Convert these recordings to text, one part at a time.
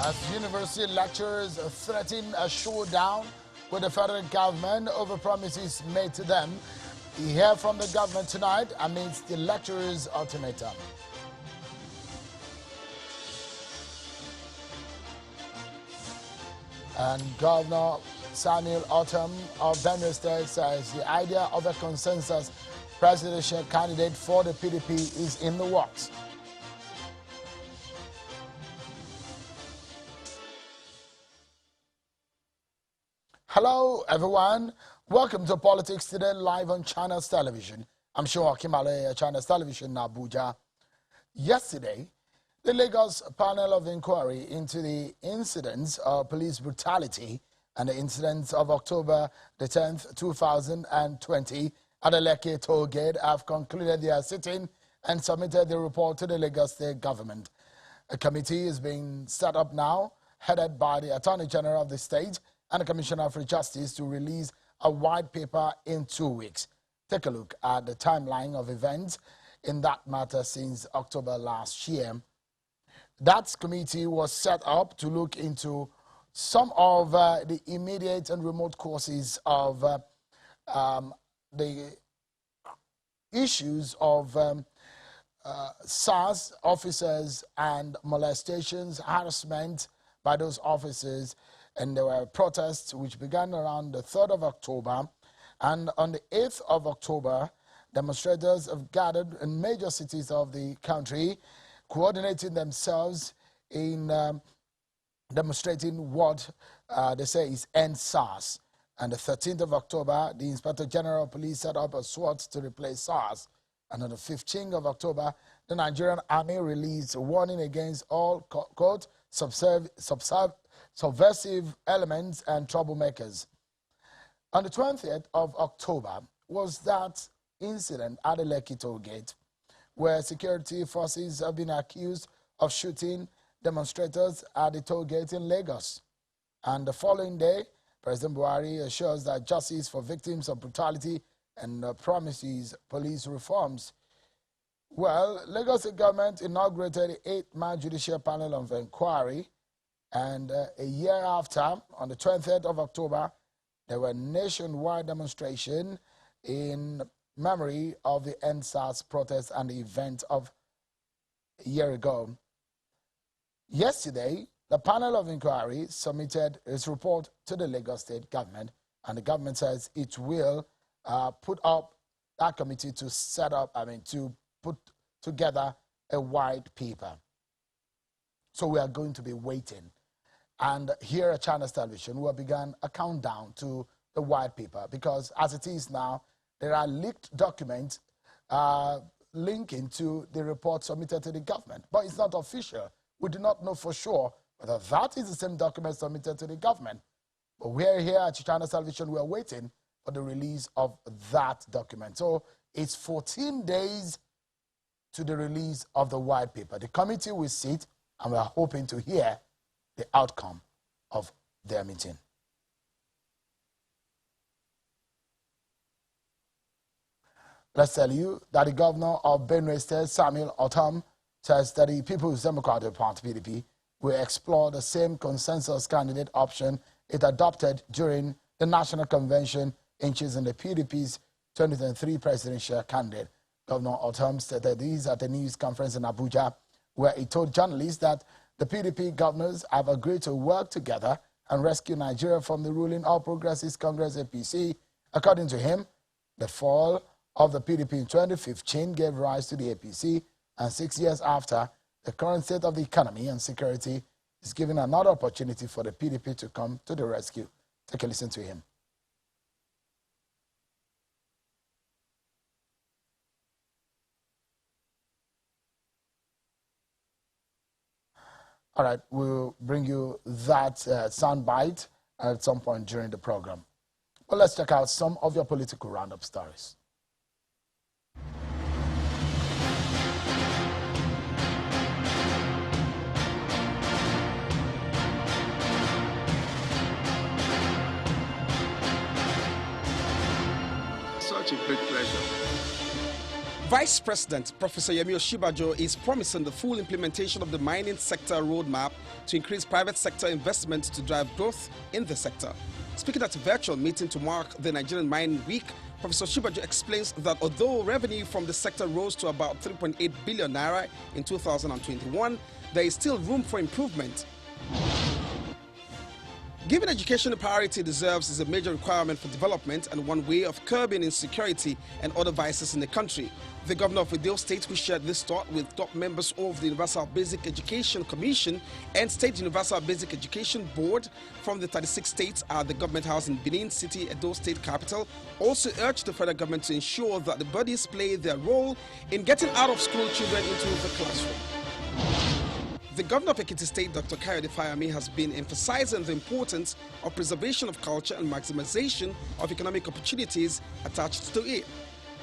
As university lecturers threaten a showdown with the federal government over promises made to them. We hear from the government tonight amidst the lecturers' ultimatum. And Governor Samuel Autumn of Benue State says the idea of a consensus presidential candidate for the PDP is in the works. Hello, everyone. Welcome to Politics Today, live on China's Television. I'm sure Kimale, China's Television, Abuja. Yesterday, the Lagos panel of inquiry into the incidents of police brutality and the incidents of October the 10th, 2020 at the Lekki toll gate have concluded their sitting and submitted the report to the Lagos State government. A committee is being set up now, headed by the Attorney General of the state and the Commissioner for Justice to release a white paper in 2 weeks. Take a look at the timeline of events in that matter since October last year. That committee was set up to look into some of the immediate and remote causes of the issues of SARS officers and molestations, harassment by those officers. And there were protests which began around the 3rd of October. And on the 8th of October, demonstrators have gathered in major cities of the country, coordinating themselves in demonstrating what they say is end SARS. And the 13th of October, the Inspector General of Police set up a SWAT to replace SARS. And on the 15th of October, the Nigerian Army released a warning against all, quote, subversive elements and troublemakers. On the 20th of October was that incident at the Lekki toll gate where security forces have been accused of shooting demonstrators at the toll gate in Lagos. And the following day, President Buhari assures that justice for victims of brutality and promises police reforms. Well, Lagos State government inaugurated the 8-man judicial panel of inquiry. And a year after, on the 20th of October, there were nationwide demonstrations in memory of the End SARS protests and the event of a year ago. Yesterday, the panel of inquiry submitted its report to the Lagos State government, and the government says it will put up that committee to to put together a white paper. So we are going to be waiting. And here at China's Television, we have begun a countdown to the white paper because as it is now, there are leaked documents linking to the report submitted to the government. But it's not official. We do not know for sure whether that is the same document submitted to the government. But we're here at China's Television, we're waiting for the release of that document. So it's 14 days to the release of the white paper. The committee will sit and we're hoping to hear the outcome of their meeting. Let's tell you that the governor of Benue State, Samuel Autumn, says that the People's Democratic Party, PDP, will explore the same consensus candidate option it adopted during the National Convention in choosing the PDP's 2023 presidential candidate. Governor Autumn stated these at a news conference in Abuja, where he told journalists that the PDP governors have agreed to work together and rescue Nigeria from the ruling All Progressives Congress APC. According to him, the fall of the PDP in 2015 gave rise to the APC, and 6 years after, the current state of the economy and security is giving another opportunity for the PDP to come to the rescue. Take a listen to him. All right, we'll bring you that soundbite at some point during the program. Well, let's check out some of your political roundup stories. Such a great pleasure Vice President Professor Yemi Osinbajo is promising the full implementation of the mining sector roadmap to increase private sector investment to drive growth in the sector. Speaking at a virtual meeting to mark the Nigerian Mining Week, Professor Osinbajo explains that although revenue from the sector rose to about 3.8 billion naira in 2021, there is still room for improvement. Giving education a priority it deserves is a major requirement for development and one way of curbing insecurity and other vices in the country. The governor of Edo State, who shared this thought with top members of the Universal Basic Education Commission and State Universal Basic Education Board from the 36 states at the government house in Benin City, Edo State capital, also urged the federal government to ensure that the bodies play their role in getting out-of-school children into the classroom. The governor of Ekiti State, Dr. Kayode Fayami, has been emphasizing the importance of preservation of culture and maximization of economic opportunities attached to it.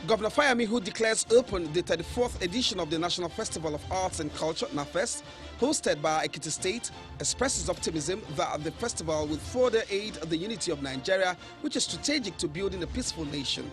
Governor Fayami, who declares open the 34th edition of the National Festival of Arts and Culture, NAFEST, hosted by Ekiti State, expresses optimism that the festival will further aid the unity of Nigeria, which is strategic to building a peaceful nation.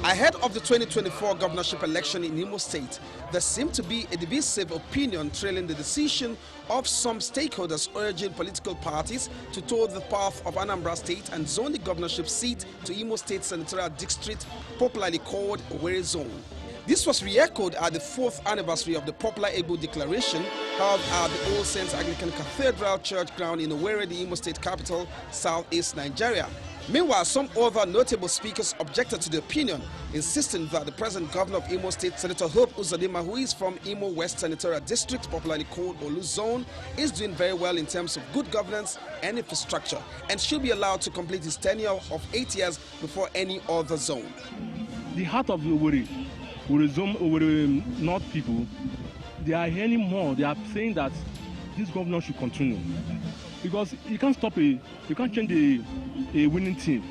Ahead of the 2024 governorship election in Imo State, there seemed to be a divisive opinion trailing the decision of some stakeholders urging political parties to toe the path of Anambra State and zone the governorship seat to Imo State Senatorial District, popularly called Owerri Zone. This was re-echoed at the 4th anniversary of the popular Igbo Declaration held at the All Saints Anglican Cathedral Church ground in Owerri, the Imo State capital, southeast Nigeria. Meanwhile, some other notable speakers objected to the opinion, insisting that the present governor of Imo State, Senator Hope Uzodinma, who is from Imo West Senatorial District, popularly called Olu Zone, is doing very well in terms of good governance and infrastructure and should be allowed to complete his tenure of 8 years before any other zone. The heart of the Owerri Zone, Owerri North people, they are hearing more. They are saying that this governor should continue. Because you can't you can't change a winning team.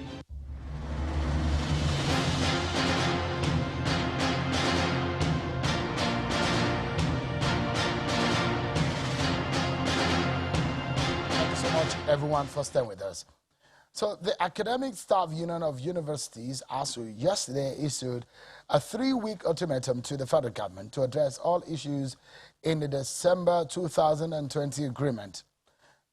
Thank you so much, everyone, for staying with us. So the Academic Staff Union of Universities, ASUU, yesterday issued a 3-week ultimatum to the federal government to address all issues in the December 2020 agreement.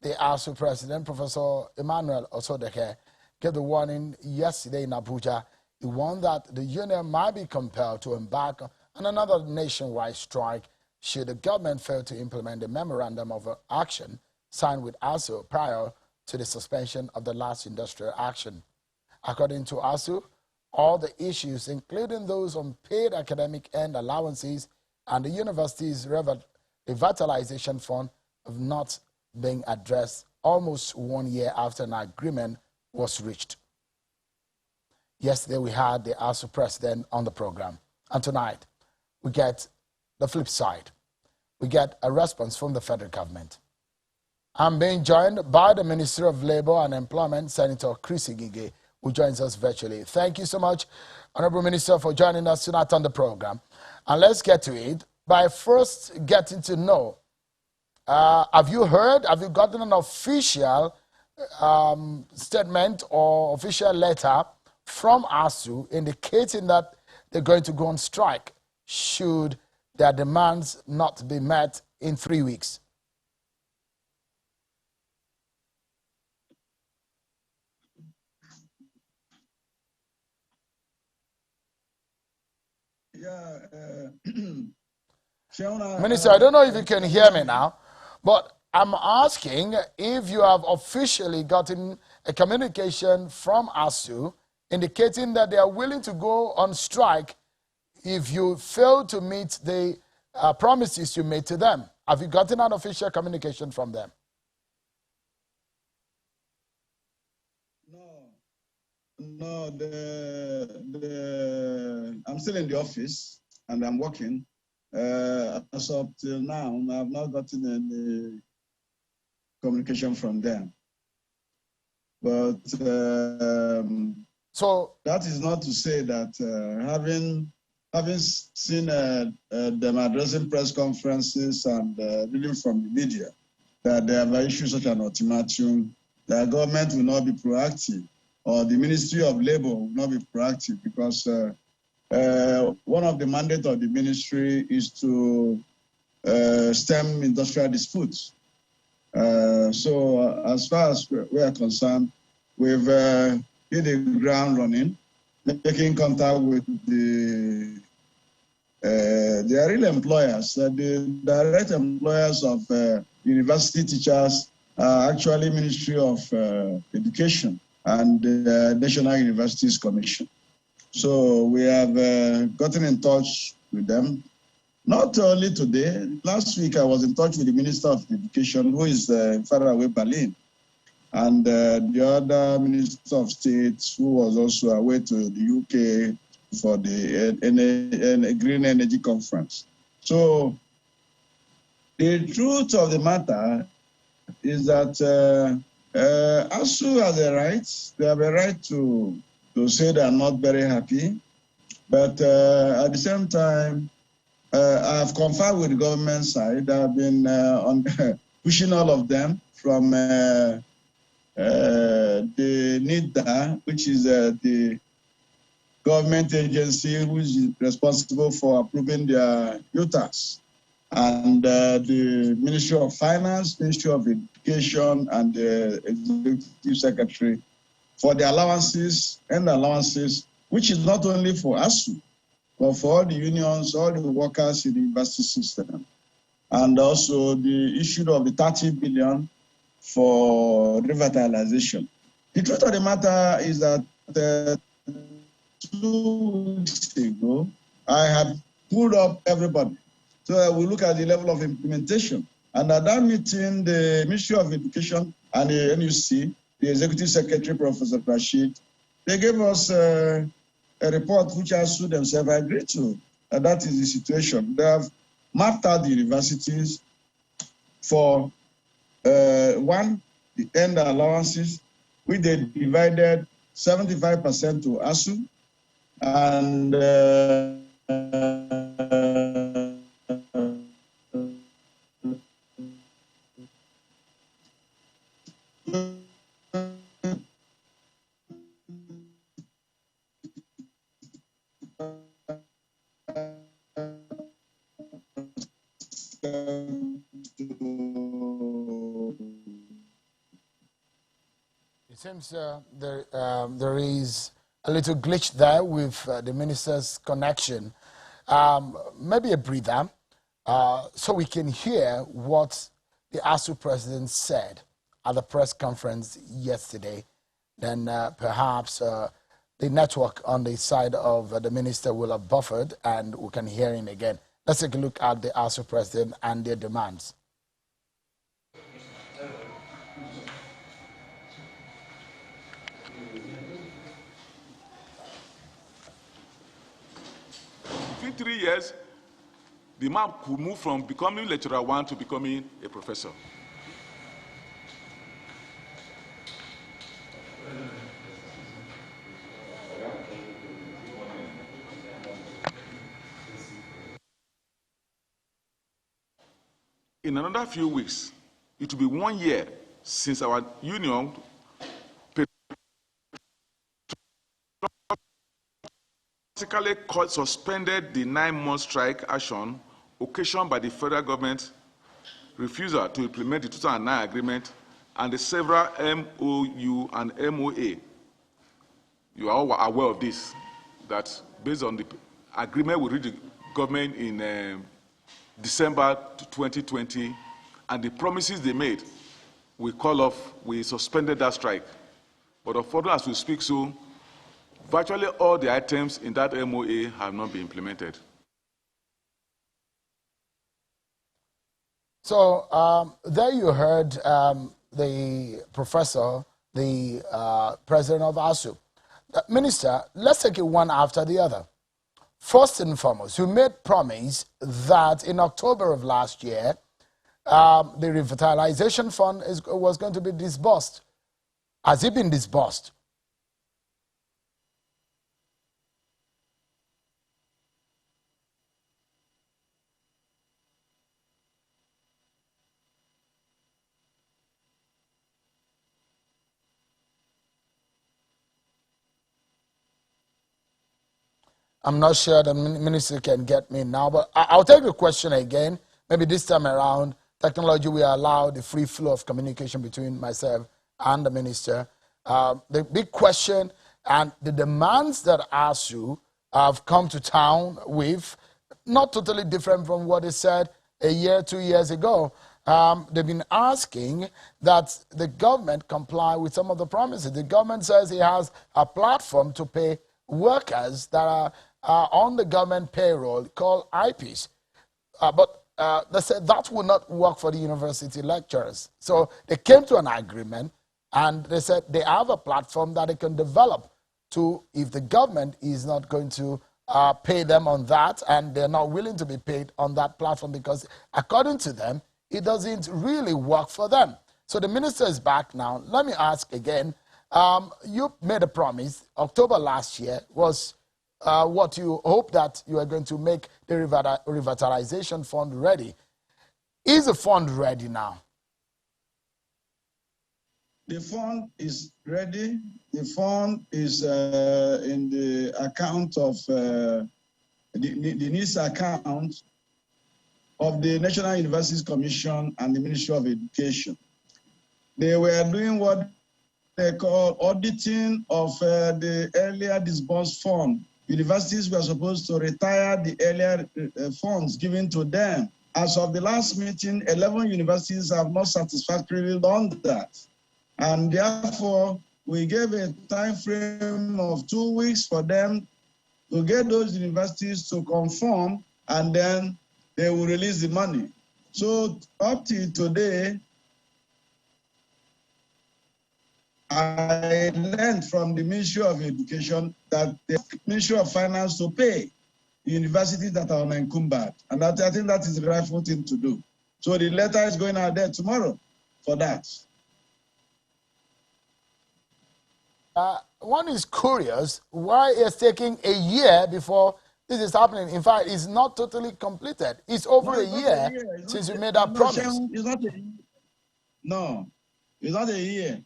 The ASUU president, Professor Emmanuel Osodeke, gave the warning yesterday in Abuja. He warned that the union might be compelled to embark on another nationwide strike should the government fail to implement the memorandum of action signed with ASUU prior to the suspension of the last industrial action. According to ASUU, all the issues, including those on paid academic end allowances and the university's revitalization fund, have not being addressed almost 1 year after an agreement was reached. Yesterday we had the ASUU president on the program, and tonight we get the flip side. We get a response from the federal government. I'm being joined by the Minister of Labor and Employment, Senator Chris Igige, who joins us virtually. Thank you so much, Honorable Minister, for joining us tonight on the program. And let's get to it by first getting to know, have you gotten an official statement or official letter from ASUU indicating that they're going to go on strike should their demands not be met in 3 weeks? Minister, I don't know if you can hear me now, but I'm asking if you have officially gotten a communication from ASUU indicating that they are willing to go on strike if you fail to meet the promises you made to them. Have you gotten an official communication from them? No, I'm still in the office and I'm working. As of till now, I have not gotten any communication from them. But so that is not to say that having seen them addressing press conferences and reading from the media that they have issued such an ultimatum, the government will not be proactive, or the Ministry of Labor will not be proactive, because one of the mandates of the ministry is to stem industrial disputes. So as far as we are concerned, we've hit the ground running, making contact with the real employers. The direct employers of university teachers are actually Ministry of Education and the National Universities Commission. So we have gotten in touch with them. Not only today, last week I was in touch with the Minister of Education, who is far away Berlin, and the other Minister of State, who was also away to the UK for the Green Energy Conference. So the truth of the matter is that ASUU has a right. They have a right to say they are not very happy, but at the same time, I have confirmed with the government side. I have been pushing all of them from the NIDA, which is the government agency which is responsible for approving their UTAS, and the Ministry of Finance, Ministry of Education, and the Executive Secretary for the allowances, which is not only for ASUU, but for all the unions, all the workers in the university system, and also the issue of the 30 billion for revitalization. The truth of the matter is that 2 weeks ago, I had pulled up everybody. So we look at the level of implementation. And at that meeting, the Ministry of Education and the NUC, the Executive Secretary, Professor Rashid, they gave us a report which ASUU themselves agreed to. And that is the situation. They have mapped out the universities for one, the end allowances, which they divided 75% to ASUU, and It seems there is a little glitch there with the minister's connection. Maybe a breather, so we can hear what the ASUU president said at the press conference yesterday. Then perhaps the network on the side of the minister will have buffered and we can hear him again. Let's take a look at the ASUU president and their demands. Within 3 years, the man could move from becoming lecturer 1 to becoming a professor. In another few weeks, it will be 1 year since our union basically suspended the 9-month strike action occasioned by the federal government refusal to implement the 2009 agreement and the several MOU and MOA. You are all aware of this, that based on the agreement we reached the government in December 2020 and the promises they made, we suspended that strike. But unfortunately, as we speak so, virtually all the items in that MOA have not been implemented. So there you heard the professor, the president of ASUU. Minister, let's take it one after the other. First and foremost, you made promise that in October of last year, the revitalization fund was going to be disbursed. Has it been disbursed? I'm not sure the minister can get me now, but I'll take the question again. Maybe this time around, technology will allow the free flow of communication between myself and the minister. The big question and the demands that ASUU have come to town with, not totally different from what they said a year, 2 years ago. They've been asking that the government comply with some of the promises. The government says it has a platform to pay workers that are on the government payroll called IPs. But they said that will not work for the university lecturers. So they came to an agreement and they said they have a platform that they can develop to, if the government is not going to pay them on that and they're not willing to be paid on that platform because according to them, it doesn't really work for them. So the minister is back now. Let me ask again, you made a promise, October last year was what you hope that you are going to make the revitalization fund ready. Is the fund ready now? The fund is ready. The fund is in the account of the needs account of the National Universities Commission and the Ministry of Education. They were doing what they call auditing of the earlier disbursed fund. Universities were supposed to retire the earlier funds given to them. As of the last meeting, 11 universities have not satisfactorily done that. And therefore, we gave a time frame of 2 weeks for them to get those universities to conform, and then they will release the money. So up till today, I learned from the Ministry of Education that the Ministry of Finance to pay the universities that are unencumbered. And I think that is the rightful thing to do. So the letter is going out there tomorrow for that. One is curious why it's taking a year before this is happening. In fact, it's not totally completed. It's over a year since you made that promise. It's not a year. No, it's not a year.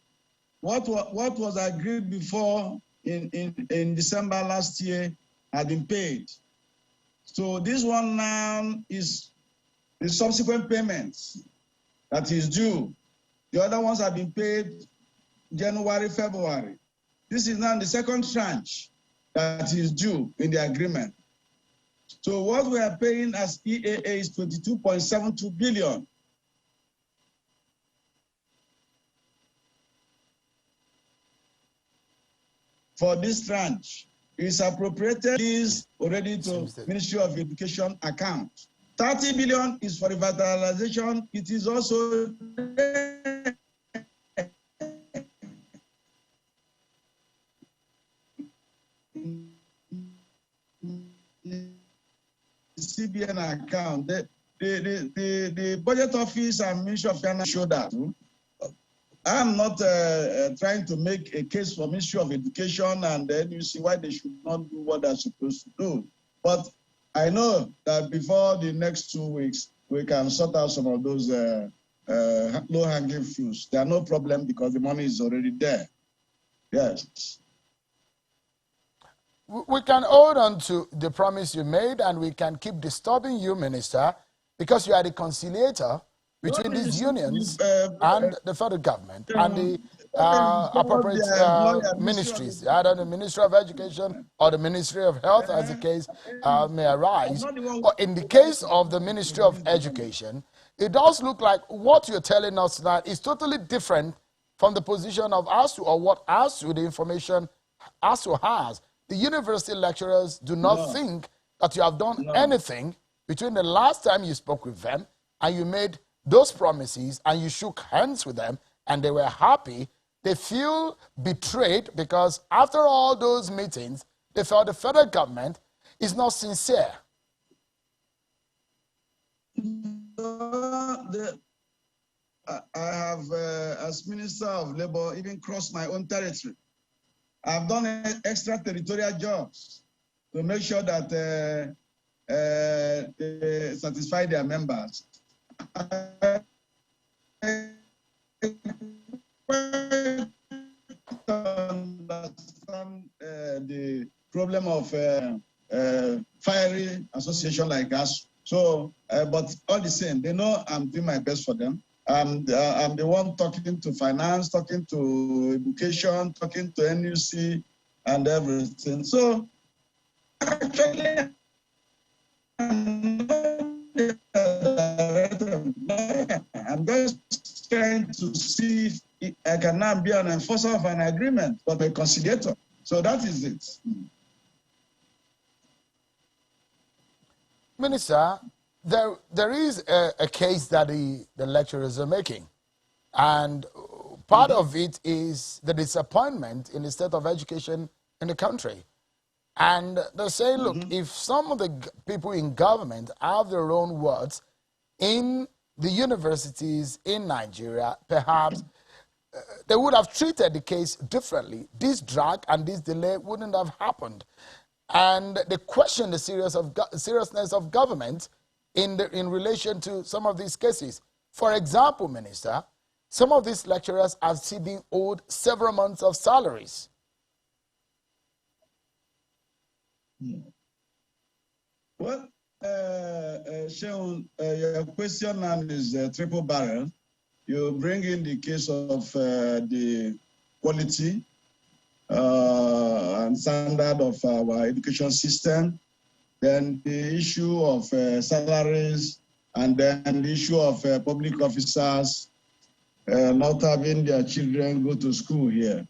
What was agreed before in December last year had been paid. So this one now is the subsequent payments that is due. The other ones have been paid January, February. This is now the second tranche that is due in the agreement. So what we are paying as EAA is 22.72 billion. For this tranche is appropriated is already to Ministry of Education account. 30 billion is for revitalization. It is also CBN account. The budget office and Ministry of Finance show that. I'm not trying to make a case for Ministry of Education, and then you see why they should not do what they're supposed to do. But I know that before the next 2 weeks, we can sort out some of those low-hanging fruits. There are no problem because the money is already there. Yes. We can hold on to the promise you made, and we can keep disturbing you, Minister, because you are the conciliator between these unions and the federal government and the appropriate ministries, either the Ministry of Education or the Ministry of Health, as the case may arise. But in the case of the Ministry of Education, it does look like what you're telling us tonight is totally different from the position of ASUU or what ASUU, the information ASUU has. The university lecturers do not think that you have done anything between the last time you spoke with them and you made those promises and you shook hands with them and they were happy. They feel betrayed because after all those meetings, they felt the federal government is not sincere. I have, as Minister of Labor, even crossed my own territory. I've done extraterritorial jobs to make sure that they satisfy their members. I understand the problem of fiery association like us. So, but all the same, they know I'm doing my best for them. I'm the one talking to finance, talking to education, talking to NUC and everything. So, actually, I'm just trying to see if I can now be an enforcer of an agreement, but a conciliator. So that is it. Minister, there is a case that the lecturers are making, and part of it is the disappointment in the state of education in the country. And they're saying, look, if some of the people in government have their own words in the universities in Nigeria, perhaps they would have treated the case differently. This drag and this delay wouldn't have happened. And they question the seriousness of government in relation to some of these cases. For example, Minister, some of these lecturers are still being owed several months of salaries. Well, Sean, your question now is triple barrel. You bring in the case of the quality and standard of our education system, then the issue of salaries, and then the issue of public officers not having their children go to school here.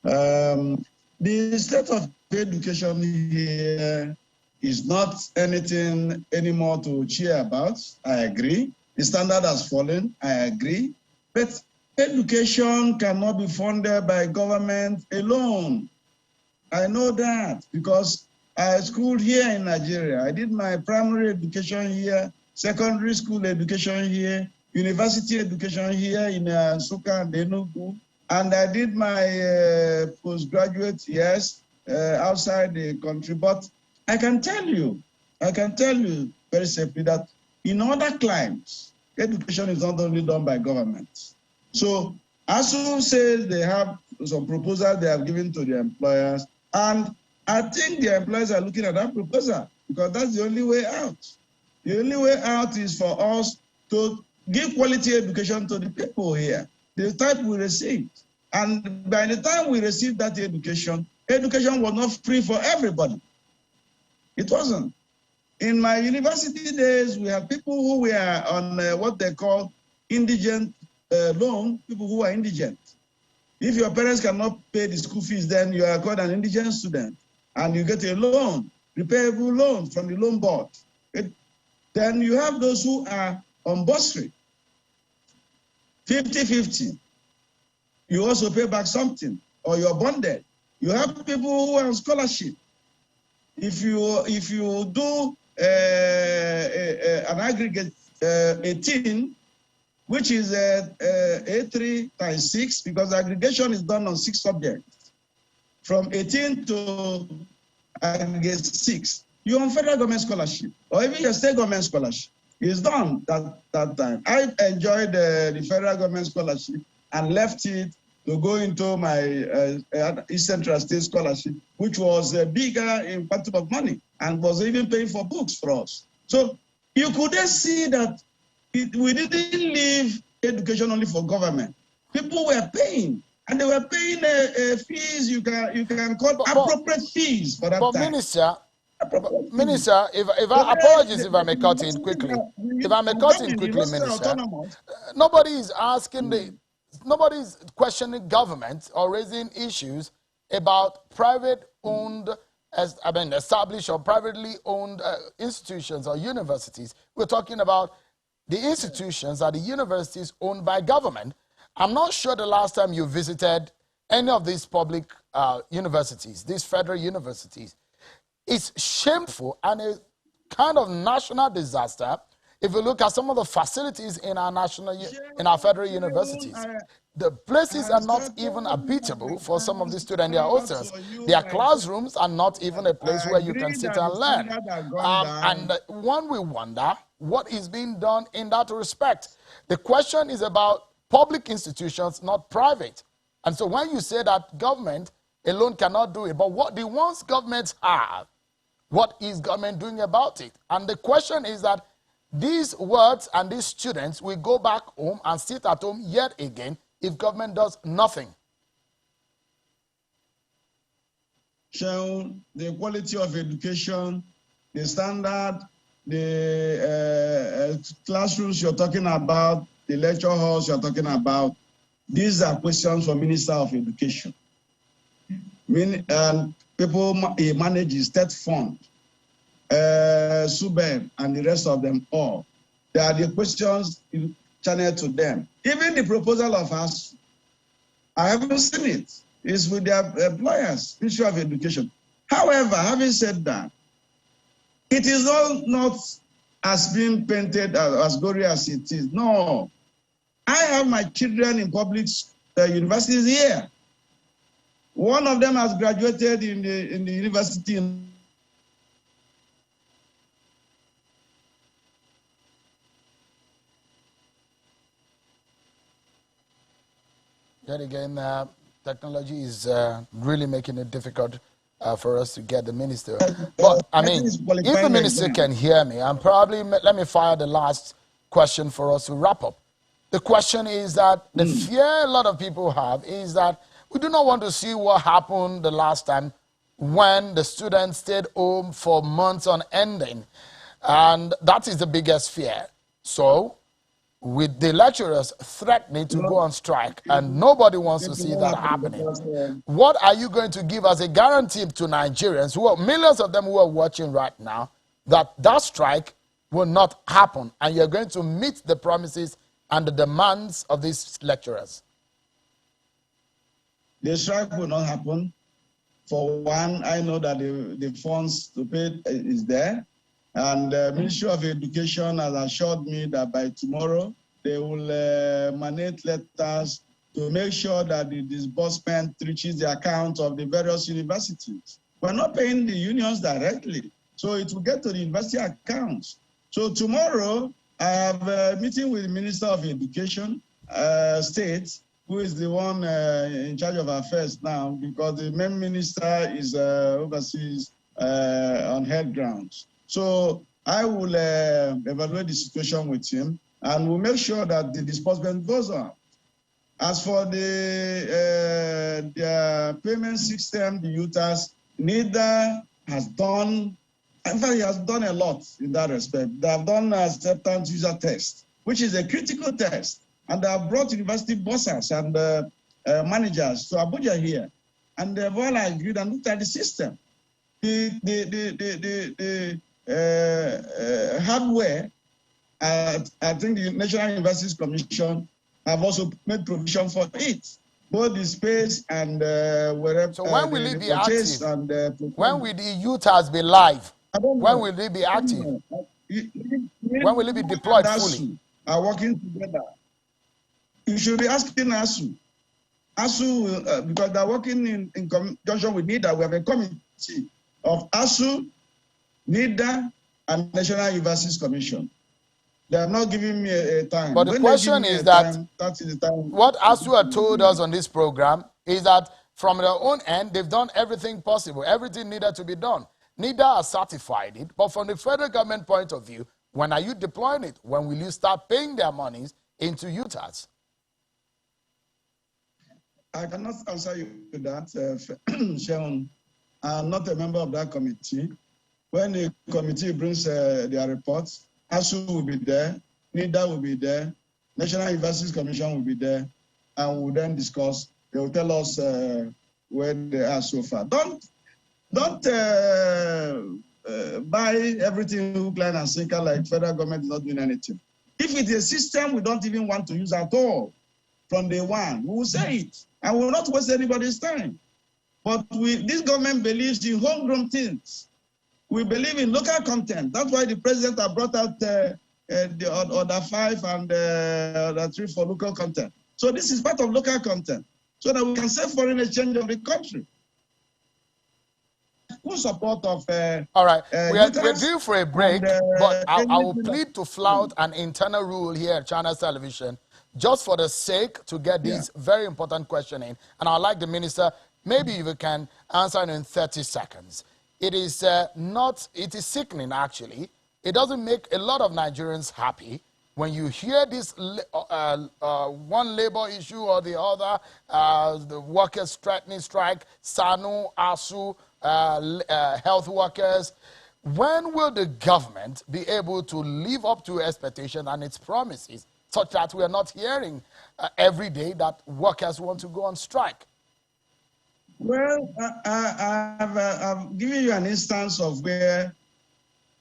The state of education here is not anything anymore to cheer about. I agree. The standard has fallen. I agree. But education cannot be funded by government alone. I know that because I schooled here in Nigeria. I did my primary education here, secondary school education here, university education here in Nsukka and Enugu. And I did my postgraduate years outside the country. But I can tell you very simply that in other climes, education is not only done by government. So ASUU says they have some proposals they have given to the employers, and I think the employers are looking at that proposal because that's the only way out. The only way out is for us to give quality education to the people here, the type we received. And by the time we received that education was not free for everybody. It wasn't. In my university days, we had people who were on what they call indigent loan, people who are indigent. If your parents cannot pay the school fees, then you are called an indigent student, and you get a loan, repayable loan from the loan board. Then you have those who are on bursary, 50-50. You also pay back something, or you're bonded. You have people who are on scholarship. If you do an aggregate 18, which is A3 times 6, because aggregation is done on 6 subjects, from 18 to aggregate 6, you're on federal government scholarship, or even your state government scholarship. It's done that time. I enjoyed the federal government scholarship and left it to go into my East Central State scholarship, which was bigger in quantum of money and was even paying for books for us. So you could then see that we didn't leave education only for government. People were paying, and they were paying fees you can call appropriate fees for that time. Minister, if I apologize if I may cut in quickly. If I may cut in quickly, Minister, nobody is asking nobody's questioning government or raising issues about private-owned, established or privately owned institutions or universities. We're talking about the institutions or the universities owned by government. I'm not sure the last time you visited any of these public universities, these federal universities. It's shameful and a kind of national disaster if you look at some of the facilities in our federal universities. The places are not even habitable for some of the students. They are hostels. Their classrooms are not even a place where you can sit and learn. And one will wonder what is being done in that respect. The question is about public institutions, not private. And so when you say that government alone cannot do it, but what the ones governments have, What is government doing about it? And the question is that these words and these students will go back home and sit at home yet again if government does nothing. Show the quality of education, the standard, the classrooms you're talking about, the lecture halls you're talking about. These are questions for Minister of Education. People he manages State Fund, SUBEM, and the rest of them all. They are the questions channeled to them. Even the proposal of ASUU, I haven't seen it. It's with their employers, Ministry of Education. However, having said that, it is not as being painted as glorious as it is. No. I have my children in public universities here. One of them has graduated in the university in Yet again, technology is really making it difficult for us to get the minister. But, I mean, if the minister can hear me, and probably let me fire the last question for us to wrap up. The question is that the fear a lot of people have is that we do not want to see what happened the last time when the students stayed home for months on ending. And that is the biggest fear. So, with the lecturers threatening to go on strike, and nobody wants to see that happening. What are you going to give as a guarantee to Nigerians, who are millions of them who are watching right now, that that strike will not happen, and you're going to meet the promises and the demands of these lecturers? The strike will not happen. For one, I know that the funds to pay is there. And the Ministry of Education has assured me that by tomorrow, they will emanate letters to make sure that the disbursement reaches the account of the various universities. We're not paying the unions directly, so it will get to the university accounts. So tomorrow, I have a meeting with the Minister of Education, State, who is the one in charge of affairs now, because the main minister is overseas on head grounds. So I will evaluate the situation with him, and we'll make sure that the disbursement goes on. As for the payment system, the UTAS, NIDA has done, in fact, he has done a lot in that respect. They have done acceptance user test, which is a critical test. And they have brought university bosses and managers to Abuja here. And they've all agreed and looked at the system. The hardware, I think the National Universities Commission have also made provision for it, both the space and wherever. So when will it be active? And, when will the UTAS be live? When will it be active? When will it be deployed fully? Are working together. You should be asking ASUU. ASUU, because they're working in conjunction with NIDA. We have a committee of ASUU, NIDA, and National Universities Commission. They are not giving me a time. But the question is that what ASUU had told us on this program is that from their own end, they've done everything possible, everything needed to be done. NIDA has certified it, but from the federal government point of view, when are you deploying it? When will you start paying their monies into UTAS? I cannot answer you to that, Sharon. I'm not a member of that committee. When the committee brings their reports, ASUU will be there, NIDA will be there, National Universities Commission will be there, and we'll then discuss. They will tell us where they are so far. Don't buy everything hook, line, and sinker like federal government is not doing anything. If it's a system we don't even want to use at all, from day one, we will say it. And we will not waste anybody's time. But this government believes in homegrown things. We believe in local content. That's why the president has brought out the Order 5 and Order 3 for local content. So this is part of local content, so that we can save foreign exchange of the country. Full support of... All right, we're due for a break, but I will plead to flout an internal rule here at Channels Television, just for the sake to get this very important question in. And I'd like the minister, maybe if you can answer in 30 seconds. it is it is sickening actually. It doesn't make a lot of Nigerians happy when you hear this one labor issue or the other, the workers threatening strike, SANU, ASUU, health workers. When will the government be able to live up to expectations and its promises, such that we are not hearing every day that workers want to go on strike? Well, I've given you an instance of where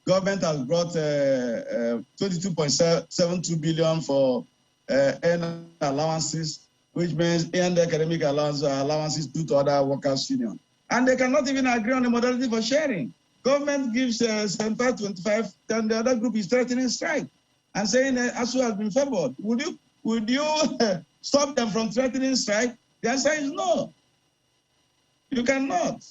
government has brought 22.72 billion for earned allowances, which means earned academic allowances due to other workers' union. And they cannot even agree on the modality for sharing. Government gives 75-25, then the other group is threatening strike and saying ASUU has been favored. Would you stop them from threatening strike? The answer is no. You cannot.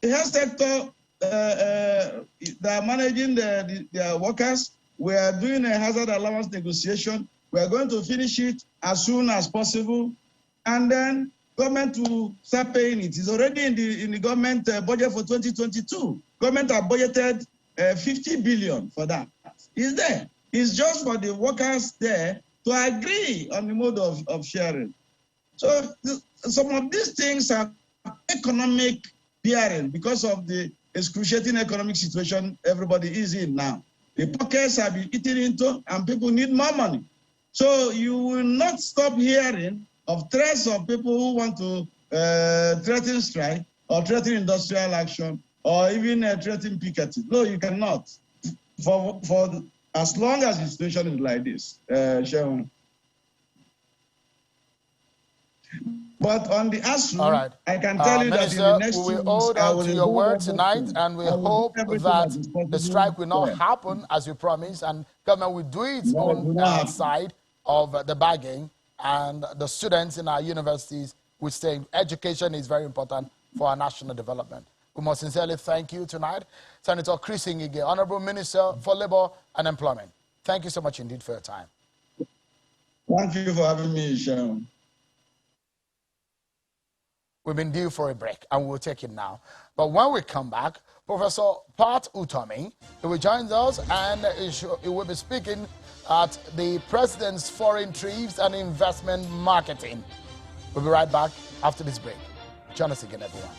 The health sector, they are managing their workers. We are doing a hazard allowance negotiation. We are going to finish it as soon as possible, and then government will start paying it. It's already in the government budget for 2022. Government have budgeted 50 billion for that. It's there. It's just for the workers there to agree on the mode of sharing. So some of these things are economic bearing because of the excruciating economic situation everybody is in now. The pockets have been eaten into and people need more money. So you will not stop hearing of threats of people who want to threaten strike or threaten industrial action or even threaten picketing. No, you cannot. For as long as the situation is like this, Sharon. But on the ASUU, all right. I can tell you Minister, that in the next we 2 will hold on to your word tonight, and we hope that the strike will not happen as you promised, and government will do its own side of the bargain, and the students in our universities will stay. Education is very important for our national development. We must sincerely thank you tonight, Senator Chris Ngige, Honorable Minister for Labor and Employment. Thank you so much indeed for your time. Thank you for having me, Sharon. We've been due for a break, and we'll take it now. But when we come back, Professor Pat Utomi will join us, and he will be speaking at the President's Foreign Trips and Investment Marketing. We'll be right back after this break. Join us again, everyone.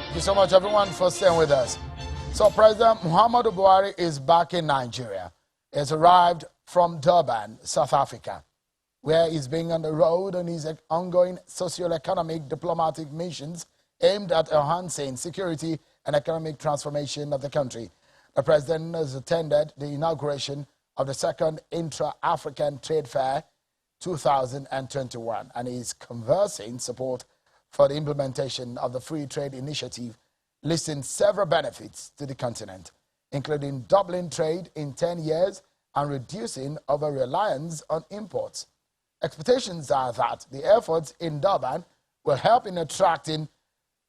Thank you so much, everyone, for staying with us. So President Muhammadu Buhari is back in Nigeria. He has arrived from Durban, South Africa, where he's being on the road on his ongoing socio-economic diplomatic missions aimed at enhancing security and economic transformation of the country. The president has attended the inauguration of the second Intra-African Trade Fair 2021 and is conversing support for the implementation of the Free Trade Initiative, listing several benefits to the continent, including doubling trade in 10 years and reducing over-reliance on imports. Expectations are that the efforts in Durban will help in attracting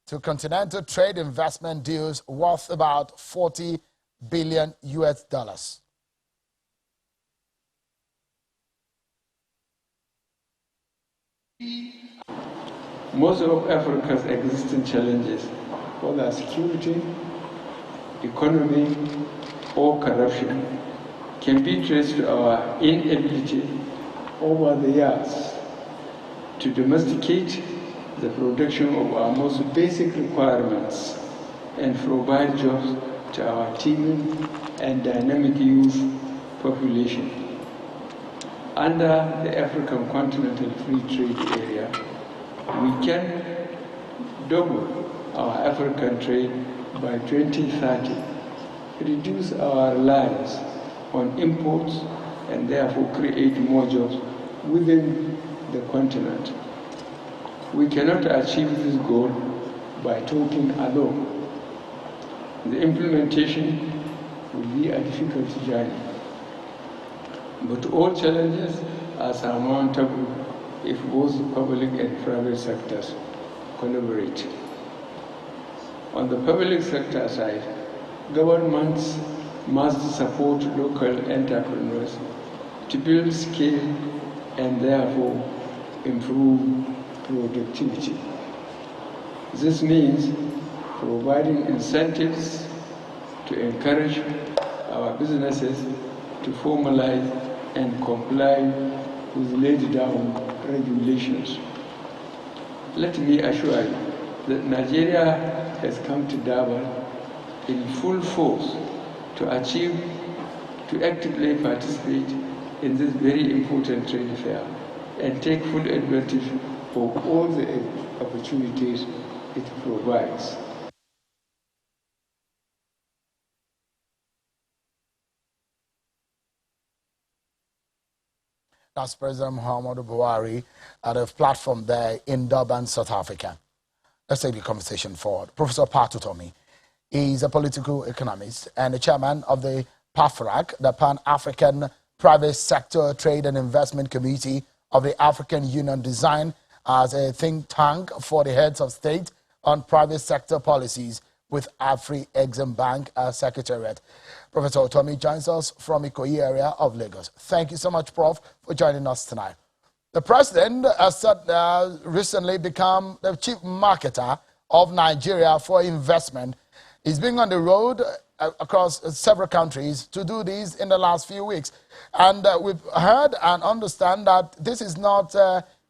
to continental trade investment deals worth about $40 billion US. Most of Africa's existing challenges, whether security, economy, or corruption, can be traced to our inability over the years to domesticate the production of our most basic requirements and provide jobs to our teeming and dynamic youth population. Under the African Continental Free Trade Area, we can double our African trade by 2030, reduce our reliance on imports, and therefore create more jobs within the continent. We cannot achieve this goal by talking alone. The implementation will be a difficult journey. But all challenges are surmountable if both public and private sectors collaborate. On the public sector side, governments must support local entrepreneurs to build scale and therefore improve productivity. This means providing incentives to encourage our businesses to formalize and comply with laid down regulations. Let me assure you that Nigeria has come to Durban in full force to actively participate in this very important trade fair and take full advantage of all the opportunities it provides. That's President Muhammadu Buhari at a platform there in Durban, South Africa. Let's take the conversation forward. Professor Patu Tomi is a political economist and the chairman of the PAFRAC, the Pan-African Private Sector Trade and Investment Committee of the African Union, designed as a think tank for the heads of state on private sector policies with Afri-Exim Bank Secretariat. Professor Otomi joins us from Ikoyi area of Lagos. Thank you so much, Prof, for joining us tonight. The president has recently become the chief marketer of Nigeria for investment. He's been on the road across several countries to do this in the last few weeks. And we've heard and understand that this is not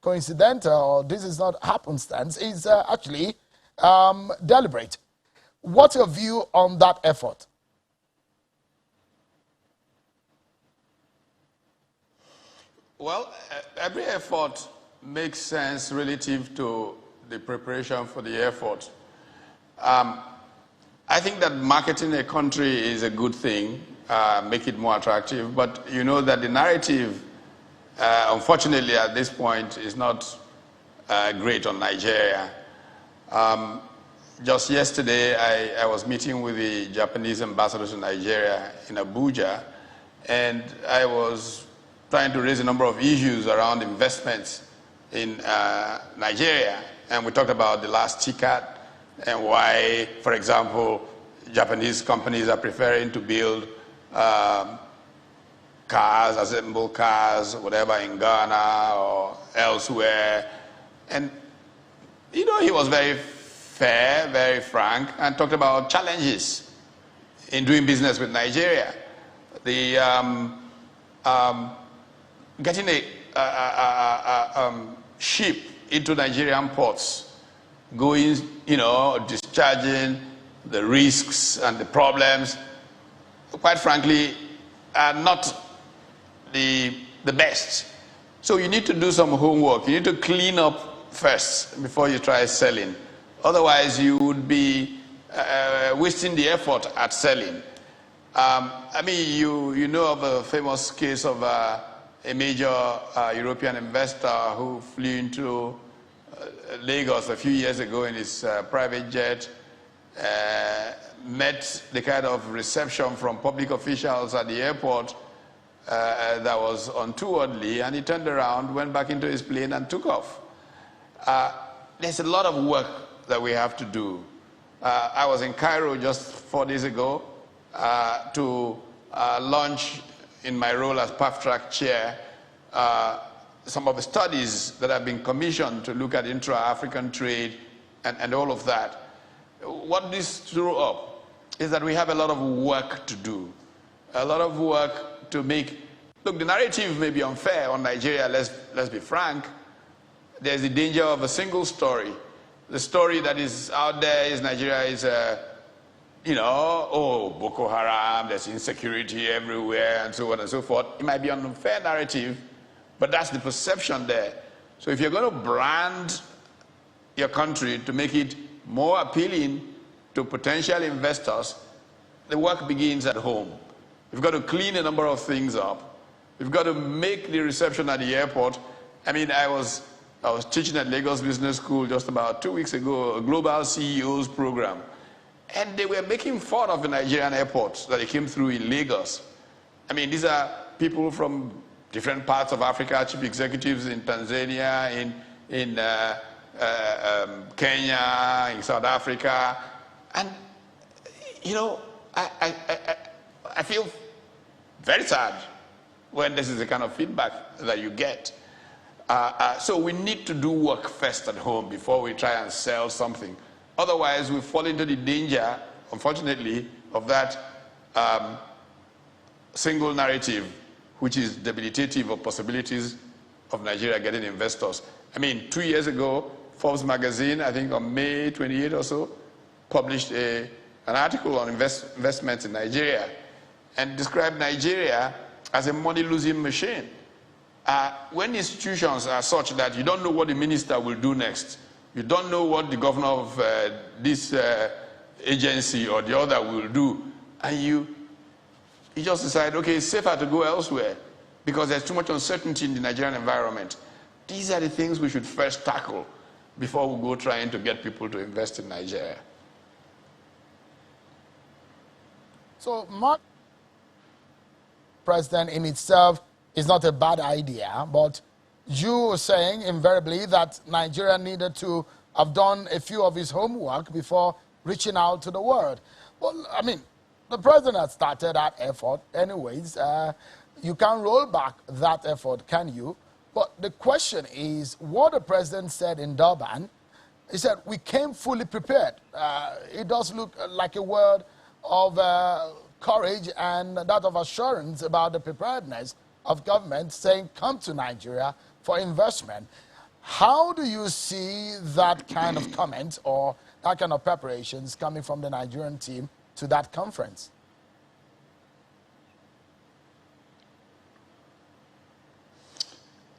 coincidental or this is not happenstance. It's actually deliberate. What's your view on that effort? Well, every effort makes sense relative to the preparation for the effort. I think that marketing a country is a good thing, make it more attractive, but you know that the narrative, unfortunately at this point, is not great on Nigeria. Just yesterday, I was meeting with the Japanese ambassador to Nigeria in Abuja, and I was trying to raise a number of issues around investments in Nigeria. And we talked about the last TCAT and why, for example, Japanese companies are preferring to build cars, assemble cars, whatever, in Ghana or elsewhere. And, you know, he was very fair, very frank, and talked about challenges in doing business with Nigeria. The getting a ship into Nigerian ports, going, you know, discharging the risks and the problems, quite frankly, are not the best. So you need to do some homework. You need to clean up first before you try selling. Otherwise, you would be wasting the effort at selling. I mean, you know of a famous case of a major European investor who flew into Lagos a few years ago in his private jet, met the kind of reception from public officials at the airport that was untowardly, and he turned around, went back into his plane and took off. There's a lot of work that we have to do. I was in Cairo just 4 days ago to launch, in my role as PAFTRAC chair, some of the studies that have been commissioned to look at intra-African trade and all of that. What this threw up is that we have a lot of work to do. A lot of work to make, look, the narrative may be unfair on Nigeria, let's be frank. There's the danger of a single story. The story that is out there is Nigeria is you know, oh, Boko Haram, there's insecurity everywhere, and so on and so forth. It might be an unfair narrative, but that's the perception there. So if you're going to brand your country to make it more appealing to potential investors, the work begins at home. We've got to clean a number of things up. We've got to make the reception at the airport. I mean, I was teaching at Lagos Business School just about 2 weeks ago, a global CEOs program. And they were making fun of the Nigerian airports that they came through in Lagos. I mean, these are people from different parts of Africa, chief executives in Tanzania, in Kenya, in South Africa. And, you know, I feel very sad when this is the kind of feedback that you get. So we need to do work first at home before we try and sell something. Otherwise, we fall into the danger, unfortunately, of that single narrative, which is debilitative of possibilities of Nigeria getting investors. I mean, 2 years ago, Forbes magazine, I think on May 28 or so, published an article on investments in Nigeria and described Nigeria as a money-losing machine. When institutions are such that you don't know what the minister will do next, you don't know what the governor of this agency or the other will do, and you just decide, okay, it's safer to go elsewhere because there's too much uncertainty in the Nigerian environment. These are the things we should first tackle before we go trying to get people to invest in Nigeria. So, Mark, President in itself is not a bad idea, but you were saying invariably that Nigeria needed to have done a few of his homework before reaching out to the world. Well, I mean, the president has started that effort anyways. You can't roll back that effort, can you? But the question is, what the president said in Durban, he said, we came fully prepared. It does look like a word of courage and that of assurance about the preparedness of government saying, come to Nigeria for investment. How do you see that kind of comment or that kind of preparations coming from the Nigerian team to that conference?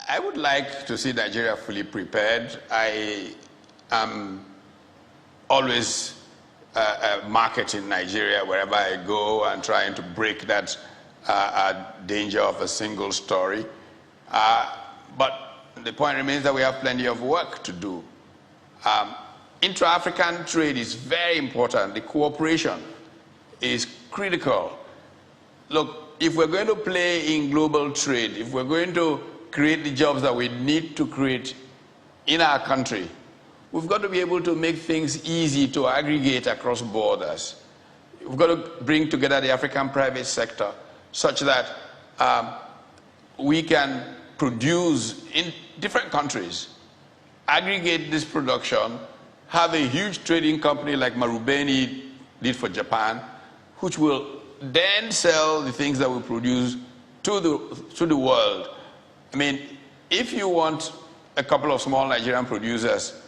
I would like to see Nigeria fully prepared. I am always marketing Nigeria wherever I go and trying to break that danger of a single story. But the point remains that we have plenty of work to do. Intra-African trade is very important. The cooperation is critical. Look, if we're going to play in global trade, if we're going to create the jobs that we need to create in our country, we've got to be able to make things easy to aggregate across borders. We've got to bring together the African private sector such that we can produce in different countries, aggregate this production, have a huge trading company like Marubeni did for Japan, which will then sell the things that we produce to the world. I mean, if you want a couple of small Nigerian producers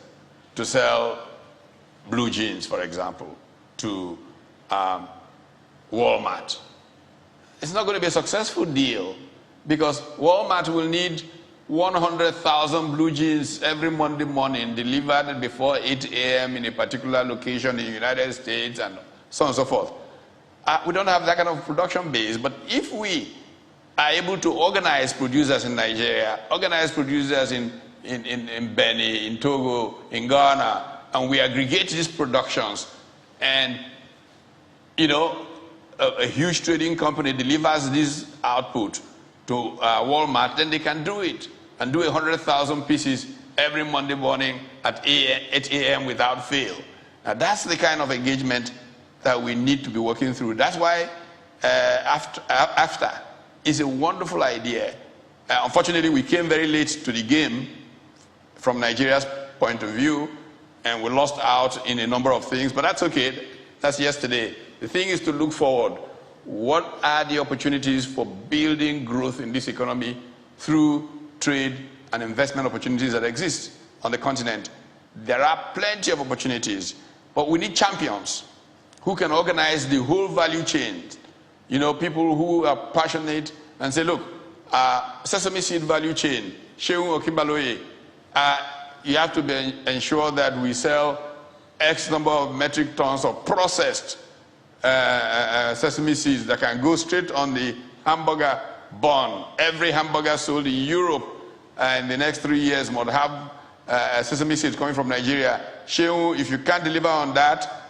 to sell blue jeans, for example, to Walmart, it's not going to be a successful deal because Walmart will need 100,000 blue jeans every Monday morning delivered before 8 a.m. in a particular location in the United States and so on and so forth. We don't have that kind of production base, but if we are able to organize producers in Nigeria, organize producers in Benin, in Togo, in Ghana, and we aggregate these productions, and a huge trading company delivers this output to Walmart, then they can do it and do 100,000 pieces every Monday morning at 8 a.m. without fail. Now that's the kind of engagement that we need to be working through. That's why AFTA is a wonderful idea. Unfortunately, we came very late to the game from Nigeria's point of view, and we lost out in a number of things, but that's okay. That's yesterday. The thing is to look forward. What are the opportunities for building growth in this economy through trade and investment opportunities that exist on the continent? There are plenty of opportunities, but we need champions who can organize the whole value chain. People who are passionate and say, look, sesame seed value chain, Shehu Okibaloye, you have to ensure that we sell X number of metric tons of processed sesame seeds that can go straight on the hamburger bun. Every hamburger sold in Europe in the next 3 years must have sesame seeds coming from Nigeria. Shehu, if you can't deliver on that,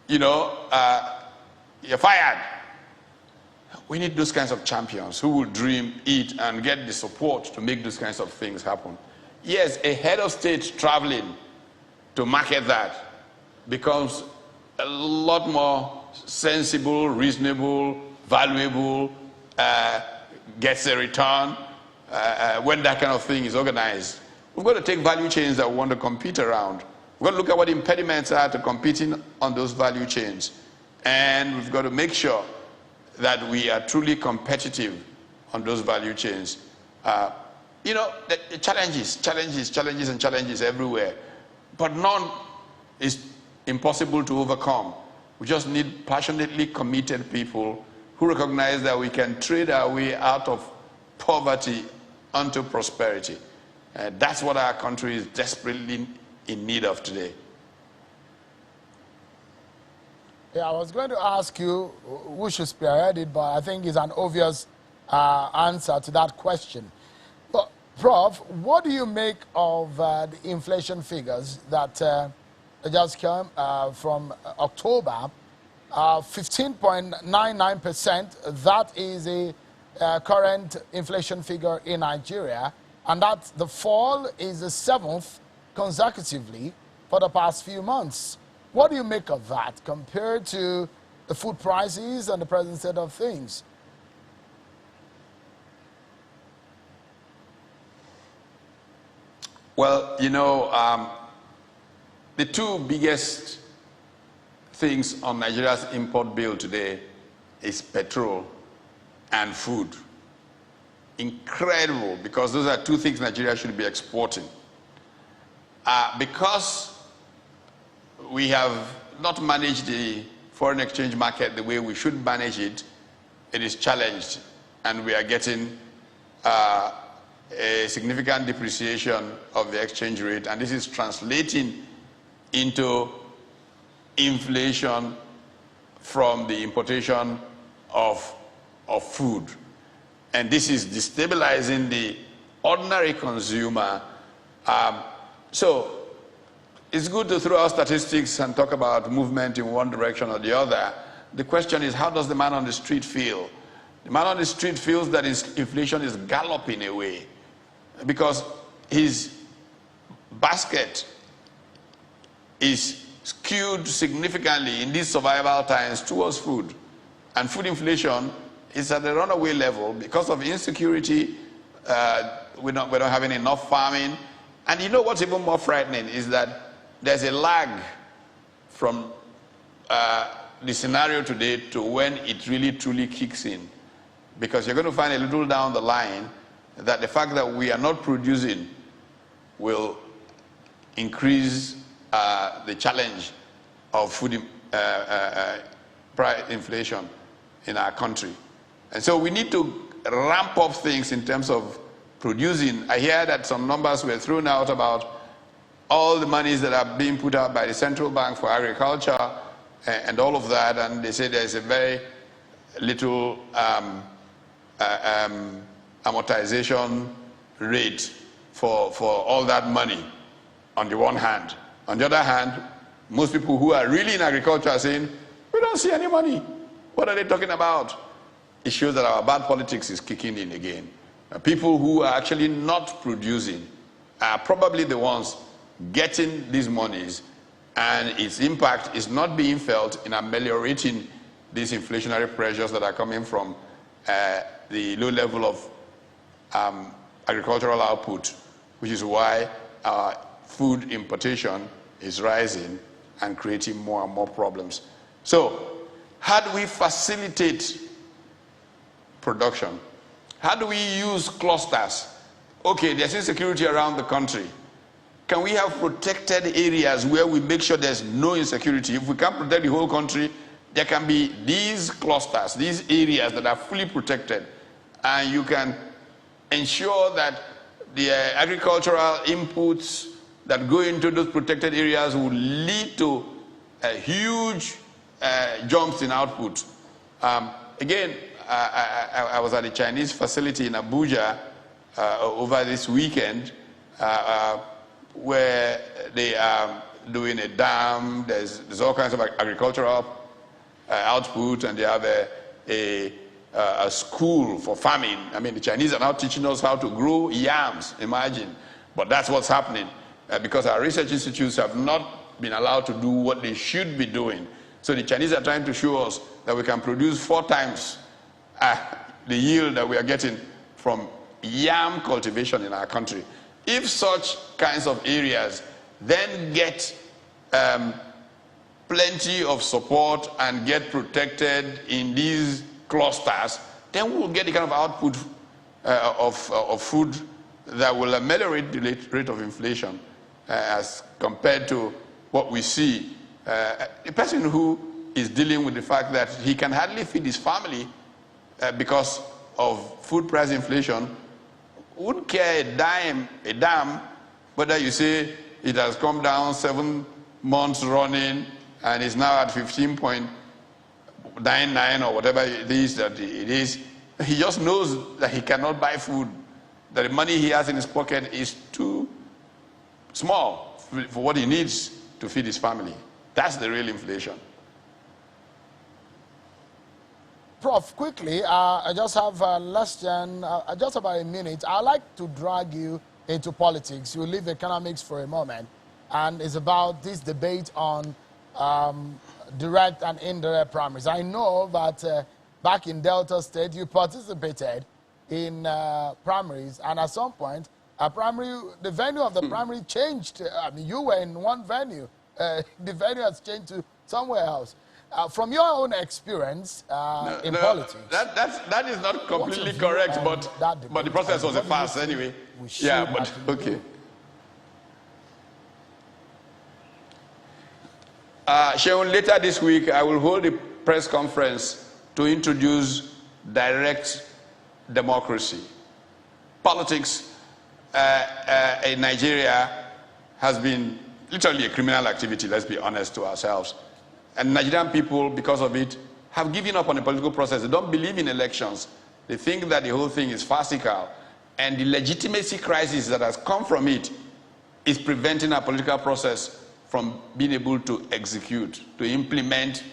you're fired. We need those kinds of champions who will dream, eat, and get the support to make those kinds of things happen. Yes, a head of state traveling to market that becomes a lot more sensible, reasonable, valuable, gets a return, when that kind of thing is organized. We've got to take value chains that we want to compete around. We've got to look at what impediments are to competing on those value chains. And we've got to make sure that we are truly competitive on those value chains. You know, the challenges everywhere. But none is impossible to overcome. We just need passionately committed people who recognize that we can trade our way out of poverty onto prosperity. That's what our country is desperately in need of today. Yeah, I was going to ask you who should spearhead it, but I think it's an obvious answer to that question. But, Prof, what do you make of the inflation figures that just came from October? 15.99%, that is a current inflation figure in Nigeria, and that the fall is the 7th consecutively for the past few months. What do you make of that compared to the food prices and the present state of things? Well, you know, the two biggest things on Nigeria's import bill today is petrol and food. Incredible, because those are two things Nigeria should be exporting. Because we have not managed the foreign exchange market the way we should manage it, it is challenged, and we are getting a significant depreciation of the exchange rate, and this is translating into inflation from the importation of food. And this is destabilizing the ordinary consumer. So it's good to throw out statistics and talk about movement in one direction or the other. The question is, how does the man on the street feel? The man on the street feels that his inflation is galloping away because his basket is skewed significantly in these survival times towards food. And food inflation is at a runaway level because of insecurity. We're not having enough farming. And you know what's even more frightening is that there's a lag from the scenario today to when it really truly kicks in. Because you're going to find a little down the line that the fact that we are not producing will increase the challenge of food price inflation in our country. And so we need to ramp up things in terms of producing. I hear that some numbers were thrown out about all the monies that are being put out by the central bank for agriculture and all of that, and they say there's a very little amortization rate for all that money on the one hand. On the other hand, most people who are really in agriculture are saying, we don't see any money. What are they talking about? It shows that our bad politics is kicking in again. People who are actually not producing are probably the ones getting these monies, and its impact is not being felt in ameliorating these inflationary pressures that are coming from the low level of agricultural output, which is why our food importation is rising and creating more and more problems. So, how do we facilitate production? How do we use clusters? Okay, there's insecurity around the country. Can we have protected areas where we make sure there's no insecurity? If we can't protect the whole country, there can be these clusters, these areas that are fully protected, and you can ensure that the agricultural inputs that go into those protected areas will lead to huge jumps in output. Again, I was at a Chinese facility in Abuja over this weekend where they are doing a dam. There's all kinds of agricultural output, and they have a school for farming. I mean, the Chinese are now teaching us how to grow yams, imagine. But that's what's happening because our research institutes have not been allowed to do what they should be doing. So the Chinese are trying to show us that we can produce 4 times the yield that we are getting from yam cultivation in our country. If such kinds of areas then get plenty of support and get protected in these clusters, then we'll get the kind of output of food that will ameliorate the rate of inflation as compared to what we see. A person who is dealing with the fact that he can hardly feed his family because of food price inflation wouldn't care a damn whether you say it has come down 7 months running and is now at 15.99 or whatever it is that it is. He just knows that he cannot buy food, that the money he has in his pocket is too small for what he needs to feed his family. That's the real inflation. Prof, quickly, I just have less than just about a minute. I'd like to drag you into politics. You leave economics for a moment, and it's about this debate on direct and indirect primaries. I know that back in Delta State, you participated in primaries, and at some point, the venue of the primary changed. I mean, you were in one venue. The venue has changed to somewhere else. From your own experience in politics, that is not completely correct, but the process was a farce anyway. Yeah, but okay. Shaun, later this week, I will hold a press conference to introduce direct democracy. Politics in Nigeria has been literally a criminal activity, let's be honest to ourselves. And Nigerian people, because of it, have given up on the political process. They don't believe in elections. They think that the whole thing is farcical. And the legitimacy crisis that has come from it is preventing our political process from being able to execute, to implement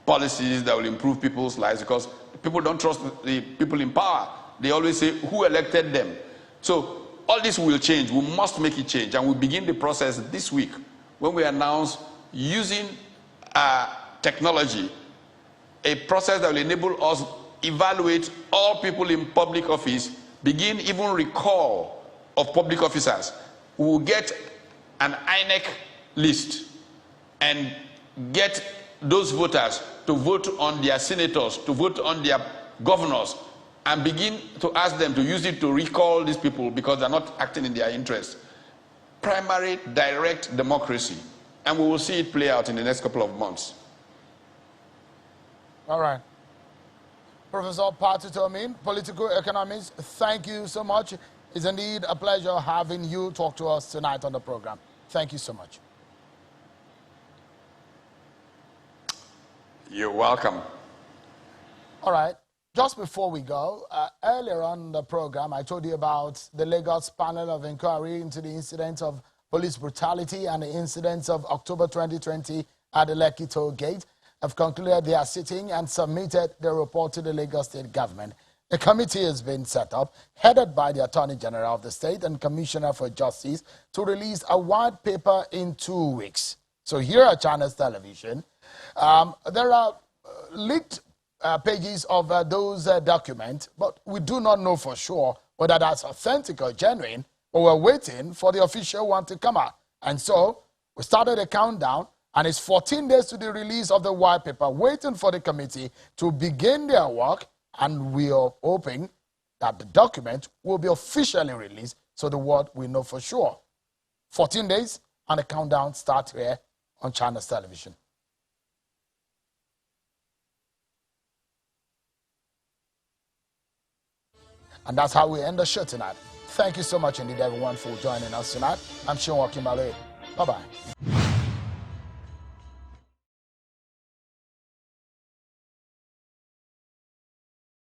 policies that will improve people's lives, because people don't trust the people in power. They always say, who elected them? So all this will change. We must make it change. And we begin the process this week when we announce using technology, a process that will enable us evaluate all people in public office, begin even recall of public officers. We will get an INEC list and get those voters to vote on their senators, to vote on their governors, and begin to ask them to use it to recall these people because they're not acting in their interest. Primary direct democracy. And we will see it play out in the next couple of months. All right. Professor Patutomin, political economist, thank you so much. It's indeed a pleasure having you talk to us tonight on the program. Thank you so much. You're welcome. All right. Just before we go, earlier on the program, I told you about the Lagos panel of inquiry into the incident of police brutality and the incidents of October 2020 at the Lekki toll gate have concluded their sitting and submitted their report to the Lagos State government. A committee has been set up, headed by the Attorney General of the state and Commissioner for Justice, to release a white paper in 2 weeks. So here at Channels Television, there are leaked pages of those documents, but we do not know for sure whether that's authentic or genuine. But we're waiting for the official one to come out. And so we started a countdown, and it's 14 days to the release of the white paper, waiting for the committee to begin their work, and we are hoping that the document will be officially released so the world will know for sure. 14 days, and the countdown starts here on Channels Television. And that's how we end the show tonight. Thank you so much indeed, everyone, for joining us tonight. I'm Shaun Wakimbale. Bye-bye.